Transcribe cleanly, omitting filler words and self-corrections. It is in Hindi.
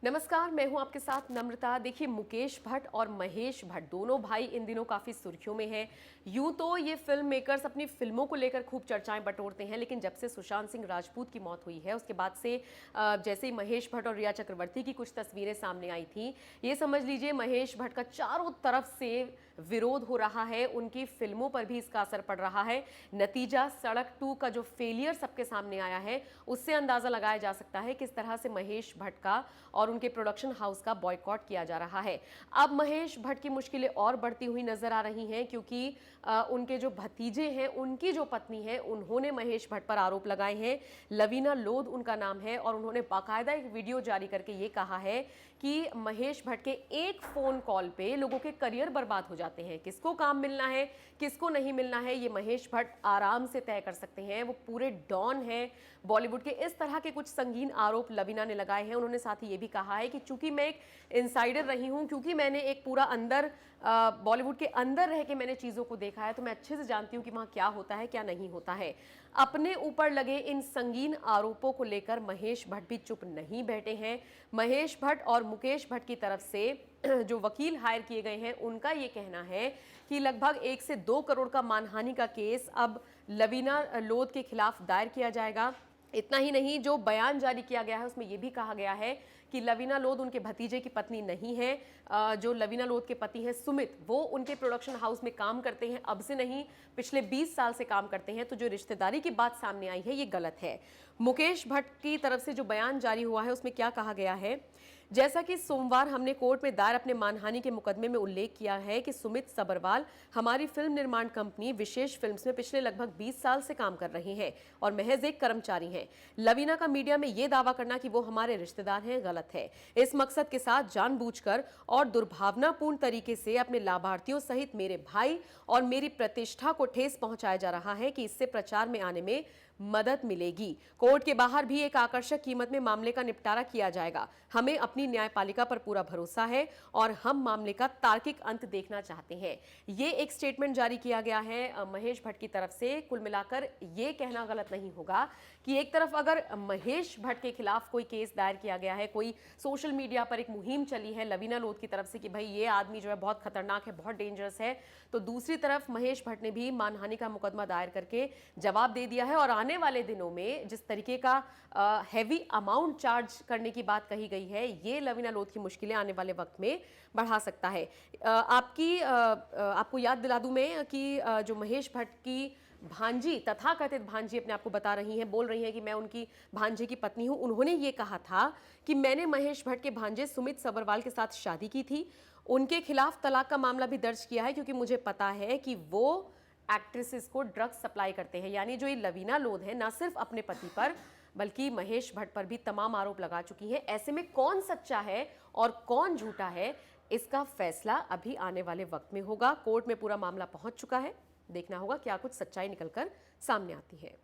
नमस्कार, मैं हूं आपके साथ नम्रता। देखिए, मुकेश भट्ट और महेश भट्ट दोनों भाई इन दिनों काफ़ी सुर्खियों में हैं। यूं तो ये फिल्म मेकर्स अपनी फिल्मों को लेकर खूब चर्चाएं बटोरते हैं, लेकिन जब से सुशांत सिंह राजपूत की मौत हुई है उसके बाद से जैसे ही महेश भट्ट और रिया चक्रवर्ती की कुछ तस्वीरें सामने आई थी, ये समझ लीजिए महेश भट्ट का चारों तरफ से विरोध हो रहा है। उनकी फिल्मों पर भी इसका असर पड़ रहा है। नतीजा सड़क 2 का जो फेलियर सबके सामने आया है, उससे अंदाजा लगाया जा सकता है किस तरह से महेश भट्ट का और उनके प्रोडक्शन हाउस का बॉयकॉट किया जा रहा है। अब महेश भट्ट की मुश्किलें और बढ़ती हुई नजर आ रही हैं, क्योंकि उनके जो भतीजे हैं, उनकी जो पत्नी है, उन्होंने महेश भट्ट पर आरोप लगाए हैं। लवीना लोध उनका नाम है और उन्होंने बाकायदा एक वीडियो जारी करके ये कहा है कि महेश भट्ट के एक फोन कॉल पे लोगों के करियर बर्बाद हो जाते हैं। किसको काम मिलना है, किसको नहीं मिलना है, ये महेश भट्ट आराम से तय कर सकते हैं। वो पूरे डॉन हैं बॉलीवुड के। इस तरह के कुछ संगीन आरोप लवीना ने लगाए हैं। उन्होंने साथ ही ये भी कहा है कि चूंकि मैं एक इनसाइडर रही हूं, क्योंकि मैंने एक पूरा अंदर बॉलीवुड के अंदर रह के मैंने चीजों को देखा है, तो मैं अच्छे से जानती हूं कि वहां क्या होता है, क्या नहीं होता है। अपने ऊपर लगे इन संगीन आरोपों को लेकर महेश भट्ट भी चुप नहीं बैठे हैं। महेश भट्ट और मुकेश भट्ट की तरफ से जो वकील हायर किए गए हैं, उनका ये कहना है कि लगभग 1 से 2 करोड़ का मानहानि का केस अब लवीना लोध के खिलाफ दायर किया जाएगा। इतना ही नहीं, जो बयान जारी किया गया है उसमें यह भी कहा गया है कि लवीना लोध उनके भतीजे की पत्नी नहीं है। जो लवीना लोध के पति हैं सुमित, वो उनके प्रोडक्शन हाउस में काम करते हैं, अब से नहीं पिछले 20 साल से काम करते हैं। तो जो रिश्तेदारी की बात सामने आई है, ये गलत है। मुकेश भट्ट की तरफ से जो बयान जारी हुआ है उसमें क्या कहा गया है, जैसा कि सोमवार हमने कोर्ट में दायर अपने मानहानि के मुकदमे में उल्लेख किया है कि सुमित सबरवाल हमारी फिल्म निर्माण कंपनी विशेष फिल्म्स में पिछले लगभग 20 साल से काम कर रहे हैं और महज एक कर्मचारी हैं। लवीना का मीडिया में यह दावा करना कि वो हमारे रिश्तेदार हैं, गलत है। इस मकसद के साथ जानबूझकर और दुर्भावनापूर्ण तरीके से अपने लाभार्थियों सहित मेरे भाई और मेरी प्रतिष्ठा को ठेस पहुंचाया जा रहा है कि इससे प्रचार में आने में मदद मिलेगी। कोर्ट के बाहर भी एक आकर्षक कीमत में मामले का निपटारा किया जाएगा। हमें अपनी न्यायपालिका पर पूरा भरोसा है और हम मामले का तार्किक अंत देखना चाहते हैं। ये एक स्टेटमेंट जारी किया गया है महेश भट्ट की तरफ से। कुल मिलाकर ये कहना गलत नहीं होगा कि एक तरफ अगर महेश भट्ट के खिलाफ कोई केस दायर किया गया है, कोई सोशल मीडिया पर एक मुहिम चली है लवीना लोध की तरफ से कि भाई ये आदमी जो है बहुत खतरनाक है, बहुत डेंजरस है, तो दूसरी तरफ महेश भट्ट ने भी मानहानि का मुकदमा दायर करके जवाब दे दिया है। और आने वाले दिनों में जिस तरीके का हैवी अमाउंट चार्ज करने की बात कही गई है, ये लवीना लोध की मुश्किलें आने वाले वक्त में बढ़ा सकता है। आपको याद दिला दूं मैं कि जो महेश भट्ट की भांजी, तथाकथित भांजी अपने आप को बता रही हैं, बोल रही हैं कि मैं उनकी भांजे की पत्नी हूं, उन्होंने ये कहा था कि मैंने महेश भट्ट के भांजे सुमित सबरवाल के साथ शादी की थी। उनके खिलाफ तलाक का मामला भी दर्ज किया है, क्योंकि मुझे पता है कि वो एक्ट्रेसेस को ड्रग्स सप्लाई करते हैं। यानी जो ये लवीना लोध है, ना सिर्फ अपने पति पर बल्कि महेश भट्ट पर भी तमाम आरोप लगा चुकी हैं। ऐसे में कौन सच्चा है और कौन झूठा है, इसका फैसला अभी आने वाले वक्त में होगा। कोर्ट में पूरा मामला पहुंच चुका है, देखना होगा क्या कुछ सच्चाई निकलकर सामने आती है।